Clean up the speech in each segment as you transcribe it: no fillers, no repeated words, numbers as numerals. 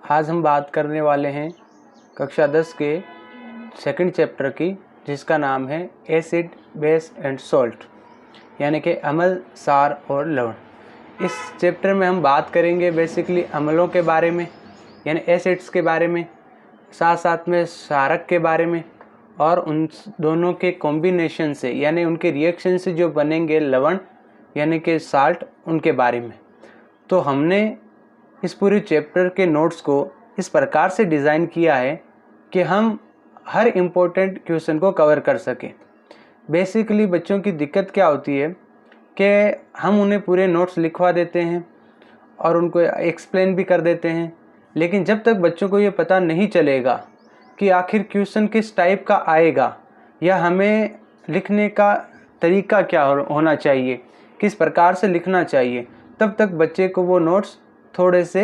आज हम बात करने वाले हैं कक्षा 10 के सेकंड चैप्टर की, जिसका नाम है एसिड, बेस एंड सॉल्ट, यानी कि अम्ल, सार और लवण। इस चैप्टर में हम बात करेंगे बेसिकली अम्लों के बारे में, यानी एसिड्स के बारे में, साथ साथ में क्षारक के बारे में, और उन दोनों के कॉम्बिनेशन से यानी उनके रिएक्शन से जो बनेंगे लवण यानी कि साल्ट, उनके बारे में। तो हमने इस पूरे चैप्टर के नोट्स को इस प्रकार से डिज़ाइन किया है कि हम हर इम्पोर्टेंट क्वेश्चन को कवर कर सकें। बेसिकली बच्चों की दिक्कत क्या होती है कि हम उन्हें पूरे नोट्स लिखवा देते हैं और उनको एक्सप्लेन भी कर देते हैं, लेकिन जब तक बच्चों को ये पता नहीं चलेगा कि आखिर क्वेश्चन किस टाइप का आएगा या हमें लिखने का तरीका क्या होना चाहिए, किस प्रकार से लिखना चाहिए, तब तक बच्चे को वो नोट्स थोड़े से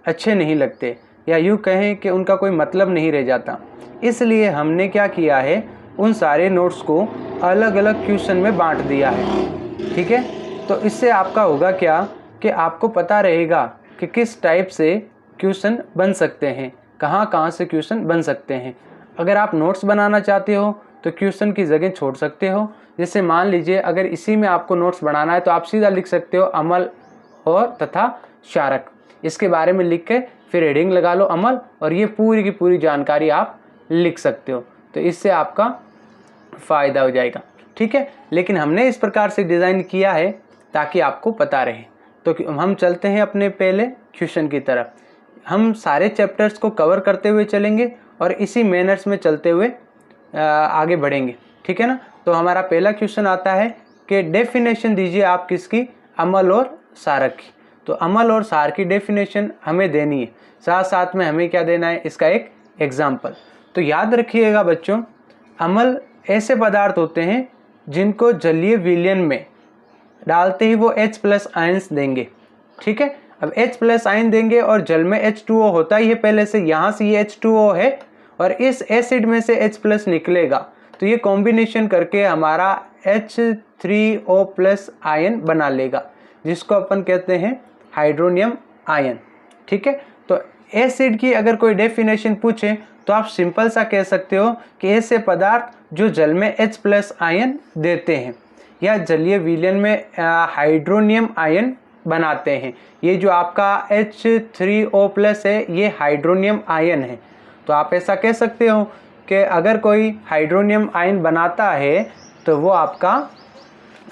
अच्छे नहीं लगते, या यूँ कहें कि उनका कोई मतलब नहीं रह जाता। इसलिए हमने क्या किया है, उन सारे नोट्स को अलग अलग क्वेश्चन में बांट दिया है। ठीक है, तो इससे आपका होगा क्या कि आपको पता रहेगा कि किस टाइप से क्वेश्चन बन सकते हैं, कहाँ कहाँ से क्वेश्चन बन सकते हैं। अगर आप नोट्स बनाना चाहते हो तो क्वेश्चन की जगह छोड़ सकते हो। जैसे मान लीजिए अगर इसी में आपको नोट्स बनाना है तो आप सीधा लिख सकते हो अम्ल और तथा क्षारक, इसके बारे में लिख के फिर हेडिंग लगा लो अम्ल, और ये पूरी की पूरी जानकारी आप लिख सकते हो। तो इससे आपका फ़ायदा हो जाएगा। ठीक है, लेकिन हमने इस प्रकार से डिज़ाइन किया है ताकि आपको पता रहे। तो हम चलते हैं अपने पहले क्वेश्चन की तरफ। हम सारे चैप्टर्स को कवर करते हुए चलेंगे और इसी मैनर्स में चलते हुए आगे बढ़ेंगे। ठीक है ना। तो हमारा पहला क्वेश्चन आता है कि डेफिनेशन दीजिए आप किसकी, अम्ल और क्षारक की। तो अम्ल और क्षार की डेफिनेशन हमें देनी है, साथ साथ में हमें क्या देना है, इसका एक एग्जाम्पल। तो याद रखिएगा बच्चों, अम्ल ऐसे पदार्थ होते हैं जिनको जलीय विलयन में डालते ही वो H+ आयंस देंगे। ठीक है, अब H+ आयन देंगे और जल में H2O होता ही है पहले से, यहाँ से ये H2O है और इस एसिड में से H+ निकलेगा, तो ये कॉम्बिनेशन करके हमारा H3O+ आयन बना लेगा, जिसको अपन कहते हैं हाइड्रोनियम आयन। ठीक है, तो एसिड की अगर कोई डेफिनेशन पूछे तो आप सिंपल सा कह सकते हो कि ऐसे पदार्थ जो जल में H+ आयन देते हैं या जलीय विलयन में हाइड्रोनियम आयन बनाते हैं। ये जो आपका H3O+ है ये हाइड्रोनियम आयन है। तो आप ऐसा कह सकते हो कि अगर कोई हाइड्रोनियम आयन बनाता है तो वो आपका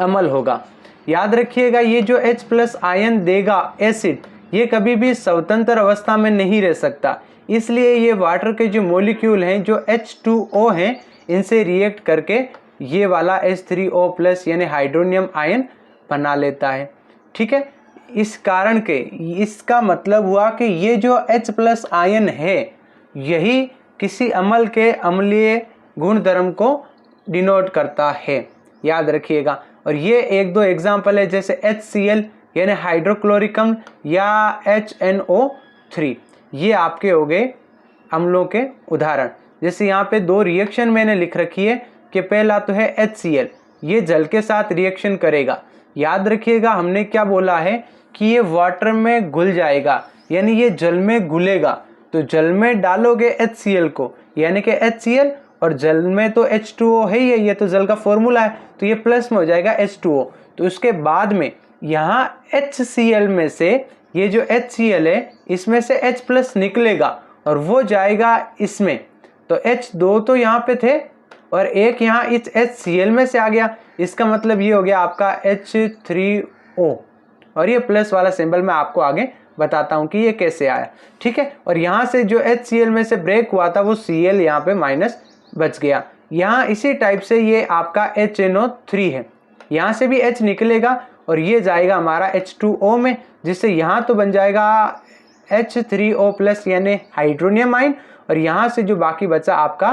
अम्ल होगा। याद रखिएगा, ये जो H+ आयन देगा एसिड, ये कभी भी स्वतंत्र अवस्था में नहीं रह सकता, इसलिए ये वाटर के जो मॉलिक्यूल हैं जो H2O हैं, इनसे रिएक्ट करके ये वाला H3O+ यानी हाइड्रोनियम आयन बना लेता है। ठीक है, इस कारण के इसका मतलब हुआ कि ये जो H+ आयन है यही किसी अम्ल के अम्लीय गुणधर्म को डिनोट करता है, याद रखिएगा। और ये एक दो एग्जाम्पल है, जैसे HCl यानी हाइड्रोक्लोरिक अम्ल या HNO3, ये आपके हो गए अम्लों के उदाहरण। जैसे यहाँ पे दो रिएक्शन मैंने लिख रखी है कि पहला तो है HCl, ये जल के साथ रिएक्शन करेगा। याद रखिएगा हमने क्या बोला है कि ये वाटर में घुल जाएगा, यानी ये जल में घुलेगा। तो जल में डालोगे HCl को यानी कि HCl, और जल में तो H2O है ही है, ये तो जल का फॉर्मूला है, तो ये प्लस में हो जाएगा H2O। तो उसके बाद में यहाँ HCl में से ये जो HCl है इसमें से H+ निकलेगा और वो जाएगा इसमें। तो H2 तो यहाँ पे थे और एक यहाँ इस HCl में से आ गया, इसका मतलब ये हो गया आपका H3O, और ये प्लस वाला सिंबल मैं आपको आगे बताता हूँ कि ये कैसे आया। ठीक है, और यहाँ से जो HCl में से ब्रेक हुआ था वो Cl यहाँ पे माइनस बच गया। यहाँ इसी टाइप से ये आपका HNO3 है, यहाँ से भी H निकलेगा और ये जाएगा हमारा H2O में, जिससे यहाँ तो बन जाएगा H3O+ यानी हाइड्रोनियम आयन, और यहाँ से जो बाकी बचा आपका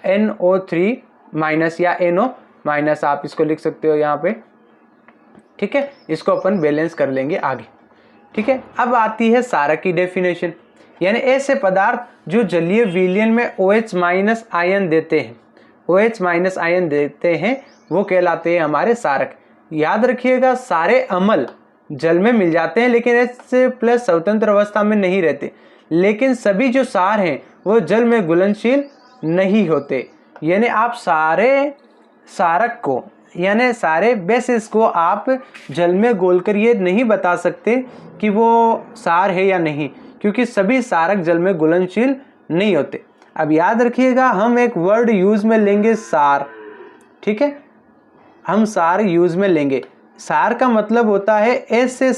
NO3- या NO- आप इसको लिख सकते हो यहाँ पे। ठीक है, इसको अपन बैलेंस कर लेंगे आगे। ठीक है, अब आती है क्षारक की डेफिनेशन, यानी ऐसे पदार्थ जो जलीय विलयन में OH- आयन देते हैं, OH- आयन देते हैं, वो कहलाते हैं हमारे क्षारक। याद रखिएगा सारे अम्ल जल में मिल जाते हैं लेकिन H+ स्वतंत्र अवस्था में नहीं रहते। लेकिन सभी जो सार हैं वो जल में घुलनशील नहीं होते। यानी आप सारे सारक को यानी सारे बेसिस को आप जल में घोलकर ये नहीं बता सकते कि वो सार है या नहीं, क्योंकि सभी सारक जल में घुलनशील नहीं होते। अब याद रखिएगा, हम एक वर्ड यूज में लेंगे सार, ठीक है, हम सार यूज में लेंगे। सार का मतलब होता है ऐसे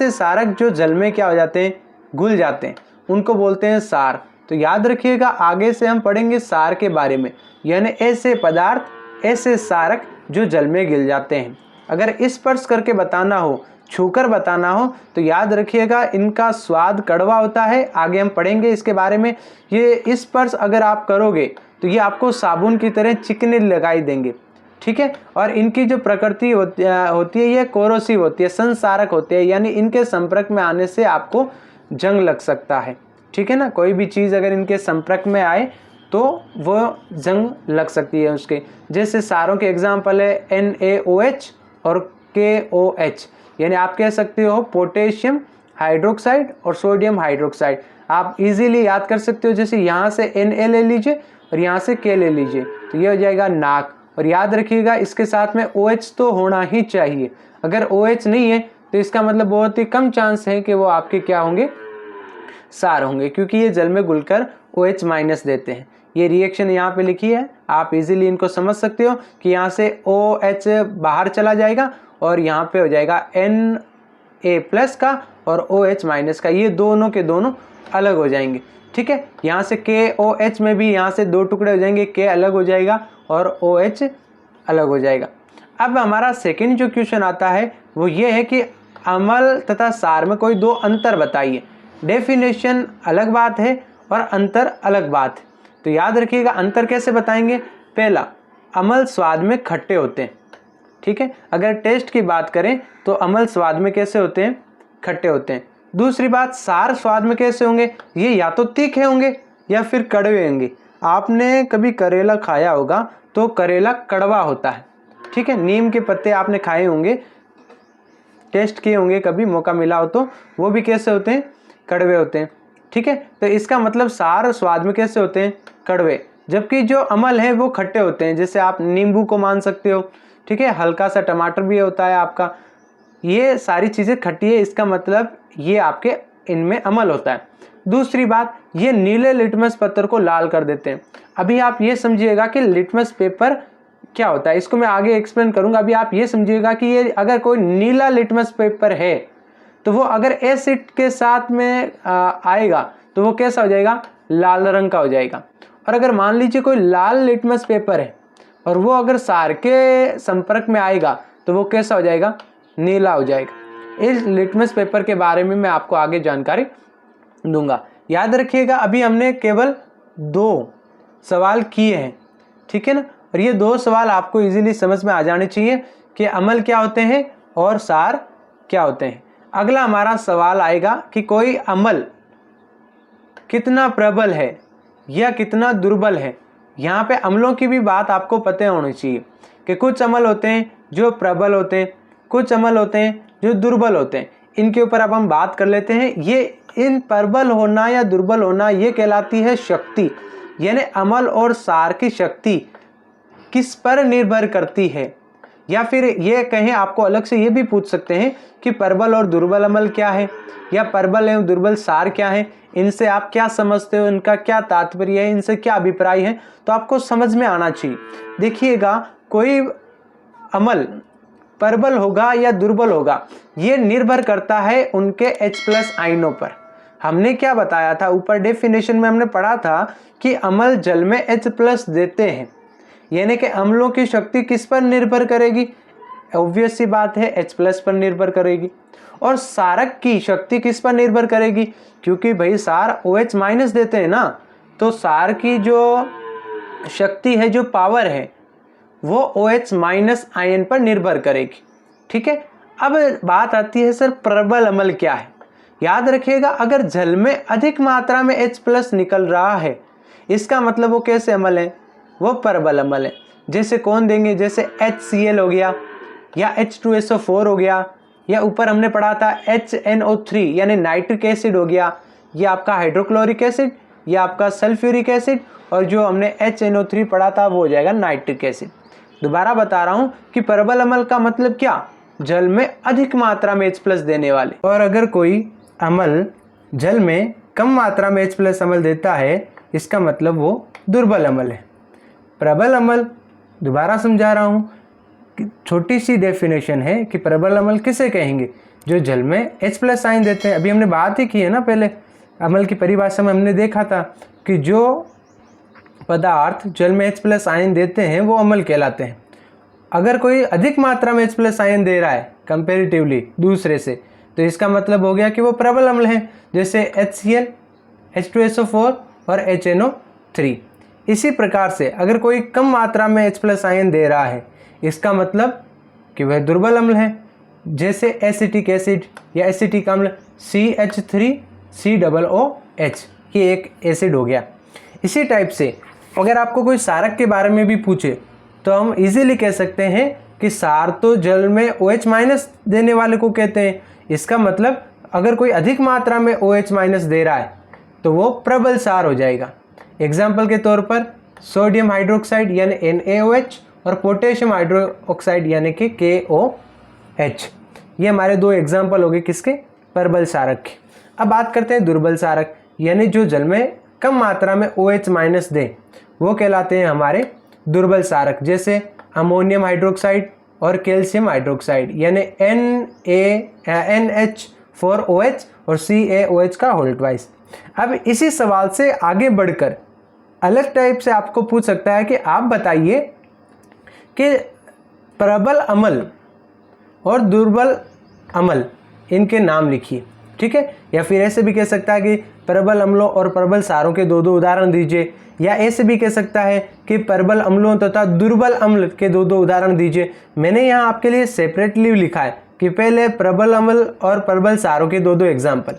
सारक जो जल में क्या हो जाते हैं, घुल जाते हैं, उनको बोलते हैं सार। तो याद रखिएगा, आगे से हम पढ़ेंगे सार के बारे में, यानी ऐसे पदार्थ, ऐसे सारक जो जल में घुल जाते हैं। अगर स्पर्श करके बताना हो, छूकर बताना हो, तो याद रखिएगा इनका स्वाद कड़वा होता है। आगे हम पढ़ेंगे इसके बारे में। ये स्पर्श अगर आप करोगे तो ये आपको साबुन की तरह चिकने लगाई देंगे, ठीक है। और इनकी जो प्रकृति होती है ये कोरोसिव होती है, संसारक होते हैं, यानी इनके संपर्क में आने से आपको जंग लग सकता है, ठीक है ना। कोई भी चीज़ अगर इनके संपर्क में आए तो वो जंग लग सकती है उसके। जैसे सारों के एग्जाम्पल है NaOH और KOH, यानी आप कह सकते हो पोटेशियम हाइड्रोक्साइड और सोडियम हाइड्रोक्साइड। आप इजीली याद कर सकते हो, जैसे यहाँ से Na ले लीजिए और यहाँ से K ले लीजिए, तो ये हो जाएगा नाक। और याद रखिएगा इसके साथ में OH तो होना ही चाहिए। अगर OH नहीं है तो इसका मतलब बहुत ही कम चांस है कि वो आपके क्या होंगे, सार होंगे, क्योंकि ये जल में घुलकर OH- देते हैं। ये रिएक्शन यहाँ पे लिखी है, आप इजीली इनको समझ सकते हो कि यहाँ से OH बाहर चला जाएगा और यहाँ पे हो जाएगा Na+ का और OH- का, ये दोनों के दोनों अलग हो जाएंगे, ठीक है। यहाँ से KOH में भी यहाँ से 2 टुकड़े हो जाएंगे, K अलग हो जाएगा और OH अलग हो जाएगा। अब हमारा सेकंड जो क्वेश्चन आता है वो ये है कि अम्ल तथा सार में कोई 2 अंतर बताइए। डेफिनेशन अलग बात है और अंतर अलग बात है। तो याद रखिएगा अंतर कैसे बताएंगे। पहला, अम्ल स्वाद में खट्टे होते हैं, ठीक है। अगर टेस्ट की बात करें तो अम्ल स्वाद में कैसे होते हैं, खट्टे होते हैं। दूसरी बात, सार स्वाद में कैसे होंगे, ये या तो तीखे होंगे या फिर कड़वे होंगे। आपने कभी करेला खाया होगा तो करेला कड़वा होता है, ठीक है। नीम के पत्ते आपने खाए होंगे, टेस्ट किए होंगे, कभी मौका मिला हो तो, वो भी कैसे होते हैं, कड़वे होते हैं, ठीक है। तो इसका मतलब सार स्वाद में कैसे होते हैं, कड़वे, जबकि जो अम्ल है वो खट्टे होते हैं। जैसे आप नींबू को मान सकते हो, ठीक है, हल्का सा टमाटर भी होता है आपका, ये सारी चीज़ें खट्टी है, इसका मतलब ये आपके इनमें अम्ल होता है। दूसरी बात, ये नीले लिटमस पत्थर को लाल कर देते हैं। अभी आप ये समझिएगा कि लिटमस पेपर क्या होता है, इसको मैं आगे एक्सप्लेन करूंगा। अभी आप ये समझिएगा कि ये अगर कोई नीला लिटमस पेपर है तो वो अगर एसिड के साथ में आएगा तो वो कैसा हो जाएगा, लाल रंग का हो जाएगा। और अगर मान लीजिए कोई लाल लिटमस पेपर है और वो अगर सार के संपर्क में आएगा तो वो कैसा हो जाएगा, नीला हो जाएगा। इस लिटमस पेपर के बारे में मैं आपको आगे जानकारी दूंगा। याद रखिएगा अभी हमने केवल 2 सवाल किए हैं, ठीक है ना। और ये 2 सवाल आपको इजीली समझ में आ जाने चाहिए कि अम्ल क्या होते हैं और सार क्या होते हैं। अगला हमारा सवाल आएगा कि कोई अम्ल कितना प्रबल है या कितना दुर्बल है। यहाँ पे अम्लों की भी बात आपको पता होनी चाहिए कि कुछ अम्ल होते हैं जो प्रबल होते हैं, कुछ अम्ल होते हैं जो दुर्बल होते हैं। इनके ऊपर अब हम बात कर लेते हैं। ये इन प्रबल होना या दुर्बल होना ये कहलाती है शक्ति, यानी अम्ल और सार की शक्ति किस पर निर्भर करती है। या फिर ये कहें, आपको अलग से ये भी पूछ सकते हैं कि प्रबल और दुर्बल अम्ल क्या है, या प्रबल एवं दुर्बल सार क्या है, इनसे आप क्या समझते हो, इनका क्या तात्पर्य है, इनसे क्या अभिप्राय है, तो आपको समझ में आना चाहिए। देखिएगा, कोई अम्ल प्रबल होगा या दुर्बल होगा ये निर्भर करता है उनके H+ आयनों पर। हमने क्या बताया था ऊपर डेफिनेशन में, हमने पढ़ा था कि अम्ल जल में H+ देते हैं, यानी कि अम्लों की शक्ति किस पर निर्भर करेगी, ऑब्वियस सी बात है H+ पर निर्भर करेगी। और सारक की शक्ति किस पर निर्भर करेगी, क्योंकि भाई सार OH- देते हैं ना, तो सार की जो शक्ति है, जो पावर है, वो OH- आयन पर निर्भर करेगी, ठीक है। अब बात आती है सर प्रबल अम्ल क्या है। याद रखिएगा, अगर जल में अधिक मात्रा में H+ निकल रहा है, इसका मतलब वो कैसे अम्ल है, वो प्रबल अम्ल है। जैसे कौन देंगे, जैसे HCl हो गया या H2SO4 हो गया या ऊपर हमने पढ़ा था HNO3 यानी नाइट्रिक एसिड हो गया, ये आपका हाइड्रोक्लोरिक एसिड, ये आपका सल्फ्यूरिक एसिड, और जो हमने HNO3 पढ़ा था वो हो जाएगा नाइट्रिक एसिड। दोबारा बता रहा हूँ कि प्रबल अम्ल का मतलब क्या, जल में अधिक मात्रा में H+ देने वाले। और अगर कोई अम्ल जल में कम मात्रा में H+ अम्ल देता है, इसका मतलब वो दुर्बल अम्ल है। प्रबल अम्ल, दोबारा समझा रहा हूँ, छोटी सी डेफिनेशन है कि प्रबल अम्ल किसे कहेंगे, जो जल में H+ आयन देते हैं। अभी हमने बात ही की है ना, पहले अम्ल की परिभाषा में हमने देखा था कि जो पदार्थ जल में H+ आयन देते हैं वो अम्ल कहलाते हैं। अगर कोई अधिक मात्रा में H+ आयन दे रहा है कंपेरेटिवली दूसरे से, तो इसका मतलब हो गया कि वो प्रबल अम्ल है, जैसे HCl, H2SO4 और HNO3। इसी प्रकार से अगर कोई कम मात्रा में H+ आयन दे रहा है, इसका मतलब कि वह दुर्बल अम्ल है, जैसे एसिटिक एसिड या एसिटिक अम्ल CH3COOH, ये एक एसिड हो गया। इसी टाइप से अगर आपको कोई सारक के बारे में भी पूछे तो हम इजीली कह सकते हैं कि सार तो जल में OH- देने वाले को कहते हैं। इसका मतलब अगर कोई अधिक मात्रा में OH- दे रहा है तो वो प्रबल सार हो जाएगा। एग्जाम्पल के तौर पर सोडियम हाइड्रोक्साइड यानी NaOH और पोटेशियम हाइड्रोक्साइड यानी कि KOH, ये हमारे दो एग्जाम्पल हो गए किसके, प्रबल सारक के। अब बात करते हैं दुर्बल सारक, यानी जो जल में कम मात्रा में OH- दे, वो कहलाते हैं हमारे दुर्बल सारक, जैसे अमोनियम हाइड्रोक्साइड और कैल्शियम हाइड्रोक्साइड यानी NH4OH और CaOH का होल ट्वाइस। अब इसी सवाल से आगे बढ़कर अलग टाइप से आपको पूछ सकता है कि आप बताइए कि प्रबल अम्ल और दुर्बल अम्ल, इनके नाम लिखिए, ठीक है। या फिर ऐसे भी कह सकता है कि प्रबल अम्लों और प्रबल सारों के दो उदाहरण दीजिए, या ऐसे भी कह सकता है कि प्रबल अम्लों तथा दुर्बल अम्ल के दो उदाहरण दीजिए। मैंने यहाँ आपके लिए सेपरेटली लिखा है कि पहले प्रबल अम्ल और प्रबल सारों के दो एग्जाम्पल।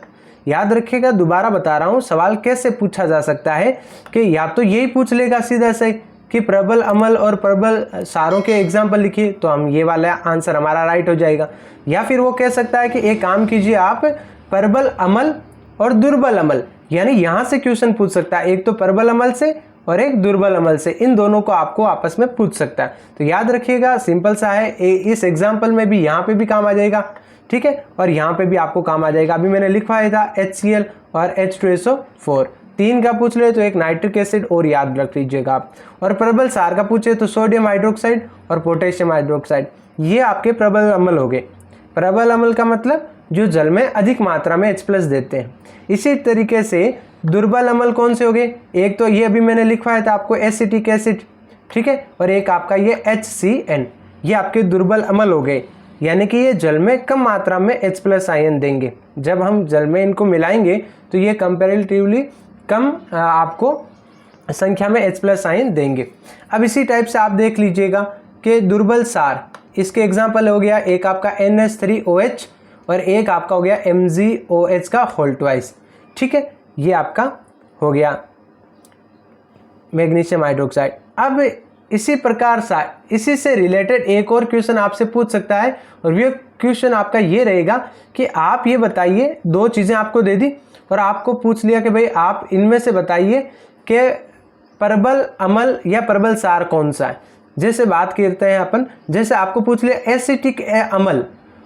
याद रखिएगा, दोबारा बता रहा हूँ, सवाल कैसे पूछा जा सकता है कि या तो यही पूछ लेगा सीधा से कि प्रबल अम्ल और प्रबल सारों के एग्जाम्पल लिखिए, तो हम ये वाला आंसर हमारा राइट हो जाएगा। या फिर वो कह सकता है कि एक काम कीजिए आप, प्रबल अम्ल और दुर्बल अम्ल, यानी यहाँ से क्वेश्चन पूछ सकता है, एक तो प्रबल अम्ल से और एक दुर्बल अम्ल से, इन दोनों को आपको आपस में पूछ सकता है। तो याद रखिएगा, सिंपल सा है, इस एग्जाम्पल में भी यहाँ पे भी काम आ जाएगा, ठीक है, और यहाँ पे भी आपको काम आ जाएगा। अभी मैंने लिखवाया था HCl और H2SO4, तीन का पूछ ले तो एक नाइट्रिक एसिड और याद रख लीजिएगा आप, और प्रबल सार का पूछे तो सोडियम हाइड्रोक्साइड और पोटेशियम हाइड्रोक्साइड, ये आपके प्रबल अम्ल हो गए। प्रबल अम्ल का मतलब जो जल में अधिक मात्रा में H+ देते हैं। इसी तरीके से दुर्बल अम्ल कौन से हो गए, एक तो ये अभी मैंने लिखवाया था आपको एसिटिक एसिड, ठीक है, और एक आपका ये HCN, ये आपके दुर्बल अम्ल हो गए, यानी कि ये जल में कम मात्रा में H+ आयन देंगे। जब हम जल में इनको मिलाएंगे तो ये कंपैरेटिवली कम आपको संख्या में H+ आयन देंगे। अब इसी टाइप से आप देख लीजिएगा कि दुर्बल सार, इसके एग्जाम्पल हो गया एक आपका NH3OH और एक आपका हो गया MgOH का होल ट्वाइस, ठीक है, ये आपका हो गया मैग्नीशियम हाइड्रोक्साइड। अब इसी प्रकार से इसी से रिलेटेड एक और क्वेश्चन आपसे पूछ सकता है, और ये क्वेश्चन आपका ये रहेगा कि आप ये बताइए, दो चीज़ें आपको दे दी और आपको पूछ लिया कि भाई आप इनमें से बताइए कि प्रबल अम्ल या प्रबल सार कौन सा है। जैसे बात करते हैं अपन, जैसे आपको पूछ लिया एसिटिक अम्ल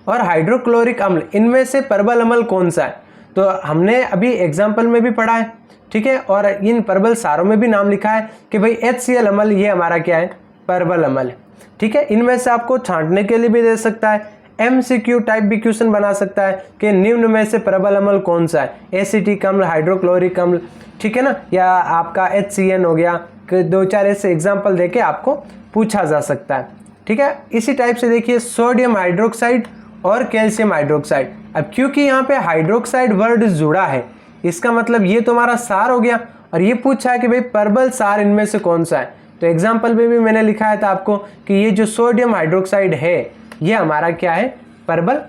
और हाइड्रोक्लोरिक अम्ल, इनमें से प्रबल अम्ल कौन सा है, तो हमने अभी एग्जाम्पल में भी पढ़ा है, ठीक है, और इन प्रबल सारों में भी नाम लिखा है कि भाई HCl अम्ल ये हमारा क्या है, प्रबल अम्ल है, ठीक है। इनमें से आपको छांटने के लिए भी दे सकता है, MCQ टाइप भी क्वेश्चन बना सकता है कि निम्न में से प्रबल अम्ल कौन सा है, एसिटिक अम्ल, हाइड्रोक्लोरिक अम्ल, ठीक है ना, या आपका HCN हो गया, कि दो चार ऐसे एग्जाम्पल देके आपको पूछा जा सकता है, ठीक है। इसी टाइप से देखिए सोडियम हाइड्रोक्साइड और कैल्शियम हाइड्रोक्साइड। अब क्योंकि यहाँ पे हाइड्रोक्साइड वर्ड जुड़ा है, इसका मतलब ये तो हमारा सार हो गया, और ये पूछा है कि भाई प्रबल सार इनमें से कौन सा है। तो एग्जाम्पल में भी मैंने लिखाया था आपको कि ये जो सोडियम हाइड्रोक्साइड है ये हमारा क्या है, प्रबल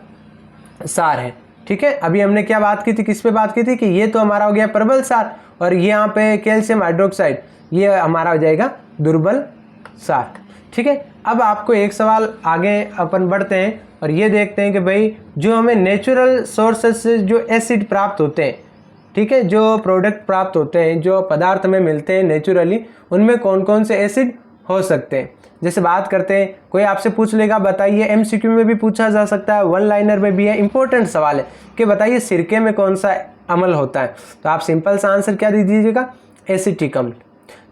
सार है, ठीक है। अभी हमने क्या बात की थी, किस पे बात की थी कि ये तो हमारा हो गया प्रबल सार, और ये यहाँ पे कैल्शियम हाइड्रोक्साइड ये हमारा हो जाएगा दुर्बल सार, ठीक है। अब आपको एक सवाल आगे अपन बढ़ते हैं, और ये देखते हैं कि भाई जो हमें नेचुरल सोर्सेस से जो एसिड प्राप्त होते हैं, ठीक है, जो प्रोडक्ट प्राप्त होते हैं, जो पदार्थ हमें मिलते हैं नेचुरली, उनमें कौन कौन से एसिड हो सकते हैं। जैसे बात करते हैं, कोई आपसे पूछ लेगा बताइए, एमसीक्यू में भी पूछा जा सकता है, वन लाइनर में भी है, इंपॉर्टेंट सवाल है कि बताइए सिरके में कौन सा अम्ल होता है, तो आप सिंपल सा आंसर क्या दे दीजिएगा, एसिटिक अम्ल।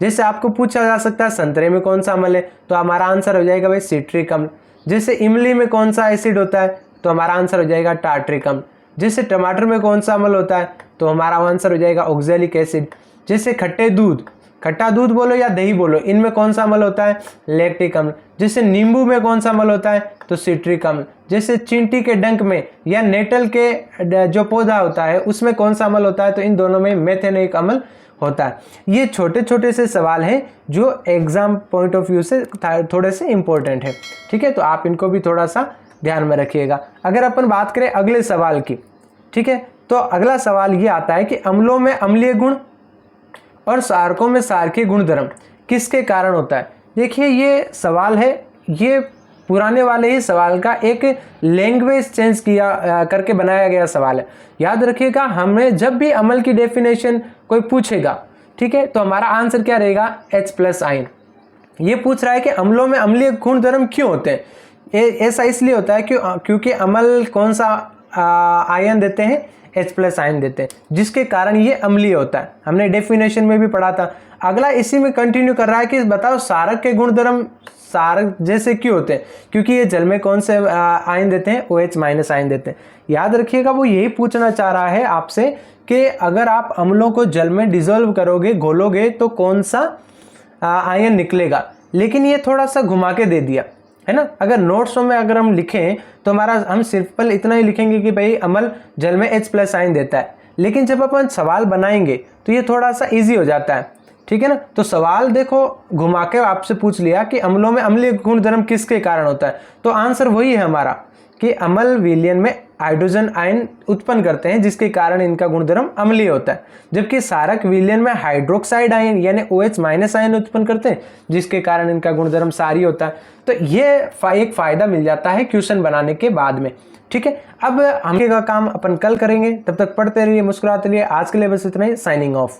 जैसे आपको पूछा जा सकता है संतरे में कौन सा अम्ल है, तो हमारा आंसर हो जाएगा भाई सिट्रिक अम्ल। जैसे इमली में कौन सा एसिड होता है, तो हमारा आंसर हो जाएगा टार्ट्रिक अम्ल। जैसे टमाटर में कौन सा अम्ल होता है, तो हमारा आंसर हो जाएगा ऑक्सैलिक एसिड। जैसे खट्टे दूध, खट्टा दूध बोलो या दही बोलो, इनमें कौन सा अम्ल होता है, लैक्टिक अम्ल। जैसे नींबू में कौन सा अम्ल होता है, तो सिट्रिक अम्ल। जैसे चींटी के डंक में या नेटल के जो पौधा होता है उसमें कौन सा अम्ल होता है, तो इन दोनों में मेथेनिक अम्ल होता है। ये छोटे छोटे से सवाल हैं जो एग्जाम पॉइंट ऑफ व्यू से थोड़े से इंपॉर्टेंट है, ठीक है, तो आप इनको भी थोड़ा सा ध्यान में रखिएगा। अगर अपन बात करें अगले सवाल की, ठीक है, तो अगला सवाल ये आता है कि अम्लों में अम्लीय गुण और सारकों में सारकीय गुणधर्म किसके कारण होता है। देखिए ये सवाल है, ये पुराने वाले ही सवाल का एक लैंग्वेज चेंज किया करके बनाया गया सवाल है। याद रखिएगा, हमें जब भी अम्ल की डेफिनेशन कोई पूछेगा, ठीक है, तो हमारा आंसर क्या रहेगा, H+ आयन। ये पूछ रहा है कि अम्लों में अम्लीय गुणधर्म क्यों होते हैं। ऐसा इसलिए होता है क्योंकि अम्ल कौन सा आयन देते हैं, H+ आयन देते हैं, जिसके कारण ये अम्लीय होता है। हमने डेफिनेशन में भी पढ़ा था। अगला इसी में कंटिन्यू कर रहा है कि बताओ सारक के गुणधर्म सारक जैसे क्यों होते हैं, क्योंकि ये जल में कौन से आयन देते हैं, OH- आयन देते हैं। याद रखिएगा, वो यही पूछना चाह रहा है आपसे कि अगर आप अम्लों को जल में डिजोल्व करोगे, घोलोगे, तो कौन सा आयन निकलेगा। लेकिन ये थोड़ा सा घुमा के दे दिया है ना। अगर नोट्सों में अगर हम लिखें तो हम सिंपल इतना ही लिखेंगे कि भाई अम्ल जल में H+ आयन देता है, लेकिन जब अपन सवाल बनाएंगे तो ये थोड़ा सा इजी हो जाता है, ठीक है ना। तो सवाल देखो घुमा के आपसे पूछ लिया कि अम्लों में अम्लीय गुणधर्म किसके कारण होता है, तो आंसर वही है हमारा कि अम्ल विलयन में हाइड्रोजन आयन उत्पन्न करते हैं, जिसके कारण इनका गुणधर्म अम्लीय होता है। जबकि सारक विलयन में हाइड्रोक्साइड आयन यानी OH- आयन उत्पन्न करते हैं, जिसके कारण इनका गुणधर्म क्षारीय होता है। तो ये एक फायदा मिल जाता है क्वेश्चन बनाने के बाद में, ठीक है। अब हम का काम अपन कल करेंगे, तब तक पढ़ते रहिए, मुस्कुराते रहिए। आज के लिए बस इतना ही, साइनिंग ऑफ।